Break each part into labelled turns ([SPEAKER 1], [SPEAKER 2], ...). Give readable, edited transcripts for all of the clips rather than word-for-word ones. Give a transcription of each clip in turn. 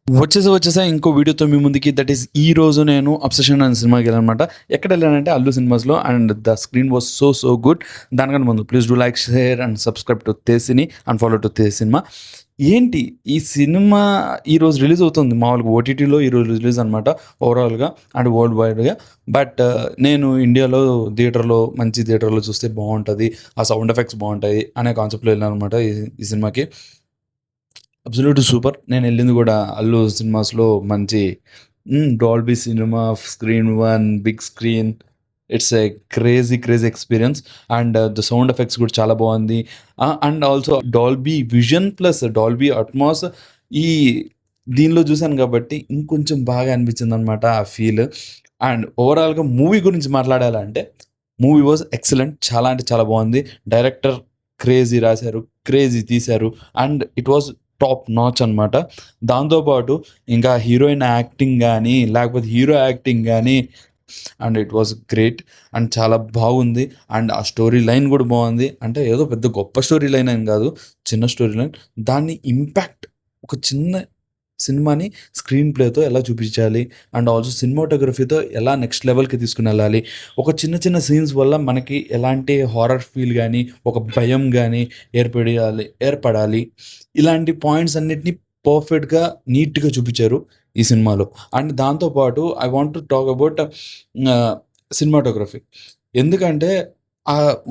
[SPEAKER 1] వచ్చేసా ఇంకో వీడియోతో మీ ముందుకి. దట్ ఈస్ ఈ రోజు నేను 'అబ్సెషన్' అనే సినిమాకి వెళ్ళానమాట. ఎక్కడ వెళ్ళానంటే అల్లు సినిమాస్‌లో. And the screen was so good. దానికన్నా ముందు please do like, share and subscribe to తేసిని and follow to Tej cinema. ఏంటి ఈ సినిమా ఈరోజు రిలీజ్ అవుతుంది. మామూలుగా ఓటీటీలో ఈరోజు రిలీజ్ అనమాట ఓవరాల్‌గా అండ్ వరల్డ్ వైడ్‌గా. బట్ నేను ఇండియాలో మంచి థియేటర్‌లో చూస్తే బావుంటది. ఆ సౌండ్ ఎఫెక్ట్స్ బావుంటాయి అనే కాన్సెప్ట్‌లో వెళ్ళాననమాట ఈ సినిమాకి. Absolutely super. నేనెళ్ళింది గూడా 'అల్లు' సినిమాస్‌లో మంచి Dolby cinema, screen one, big screen. It's a crazy experience. And the sound effects గూడా చాలా బావుంది. And also Dolby Vision plus Dolby Atmos ఈ దీనిలో చూసాను గాబట్టి ఇంకొంచెం బాగా అనిపించిందనమాట ఆ ఫీల్. అండ్ ఓవరాల్‌గా మూవీ గురించి మాట్లాడాలంటే మూవీ వాస్ ఎక్సలెంట్. చాలా అంటే చాలా బావుంది. డైరెక్టర్ క్రేజీ రాశారు. క్రేజీ తీశారు. And it was top notch అనమాట. దాంతో పాటు ఇంకా హీరోయిన్ యాక్టింగ్ గానీ, లేకపోతే హీరో యాక్టింగ్ గానీ and it was great. And చాలా బాగుంది. అండ్ ఆ స్టోరీ లైన్ గూడా బావుంది. అంటే ఏదో పెద్ద గొప్ప స్టోరీ లైన్ ఏం గాదు. చిన్న స్టోరీ లైన్. దాన్ని ఇంపాక్ట్ ఒక చిన్న సినిమాని స్క్రీన్ ప్లేతో ఎలా చూపించాలి అండ్ ఆల్సో సినిమాటోగ్రఫీతో ఎలా నెక్స్ట్ లెవెల్‌కి తీసుకొనెళ్ళాలి. ఒక చిన్న సీన్స్ వల్ల మనకి ఎలాంటి హారర్ ఫీల్ గానీ, ఒక భయం గానీ ఏర్పడాలి. ఇలాంటి పాయింట్స్ అన్నిటిని పర్ఫెక్ట్‌గా, నీట్‌గా చూపిచ్చారు ఈ సినిమాలో. అండ్ దాంతో పాటు I want to talk about ఆహ్, సినిమాటోగ్రఫీ. ఎందుకంటే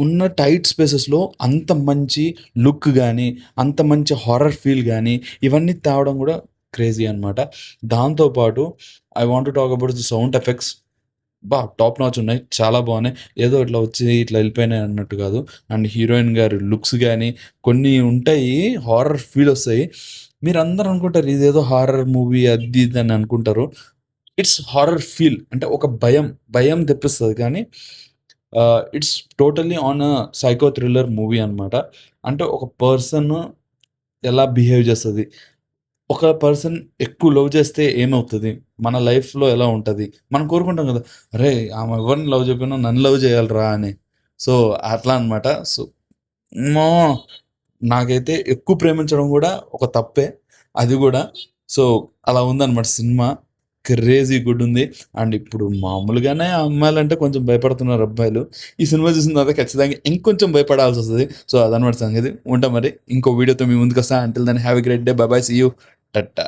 [SPEAKER 1] ఉన్న టైట్ స్పేసెస్‌లో అంత మంచి లుక్ గానీ, అంత మంచి హారర్ ఫీల్ గానీ, ఇవన్నీ తేవడం గూడా క్రేజీ అనమాట. దాంతో పాటు I want to talk about the sound effects. Top notch ఉన్నాయి. చాలా బావున్నాయి. ఏదో ఇట్లా వచ్చి ఇట్లా ఎళ్ళిపోయినాయి అన్నట్టు కాదు. అండ్ హీరోయిన్ గారి లుక్స్ గాని, కొన్ని ఉంటాయి హారర్ ఫీల్ ఒస్తాయి. మీరందరూ అనుకుంటారు ఇదేదో హారర్ మూవీ అది ఇది అని అనుకుంటారు. ఇట్స్ హారర్ ఫీల్ అంటే ఒక భయం తెప్పిస్తది కానీ it's totally on a psycho thriller movie అనమాట. అంటే ఒక పర్సన్ ఎలా బిహేవ్ చేస్తది? ఒక పర్సన్ ఎక్కువ లవ్ చేస్తే ఏమవుతది? మన లైఫ్‌లో ఎలా ఉంటది? మనం కోరుకుంటాం గదా! అరేయ్! ఆమె ఎవరిని లవ్ చేయకపోయినా నన్ను లవ్ చేయాలిరా అని. సో, అట్లా అన్నమాట. సో, అమ్మో! నాకైతే ఎక్కువ ప్రేమించడం గూడా ఒక తప్పే. అది గూడా. సో, అలా ఉందన్నమాట సినిమా. క్రేజీ గుడ్ ఉంది. అండ్ ఇప్పుడు మామూలుగానే అమ్మాయిలంటే కొంచెం భయపడుతున్నారు అబ్బాయిలు. ఈ సినిమా చూసిన తర్వాత ఖచ్చితంగా ఇంకొంచెం భయపడాల్సొస్తది. సో, అదనమాట సంగతి. ఉంటా మరి. ఇంకో వీడియోతో మీ ముందుకొస్తా. Until then have a great day. Bye bye. See you. Tata.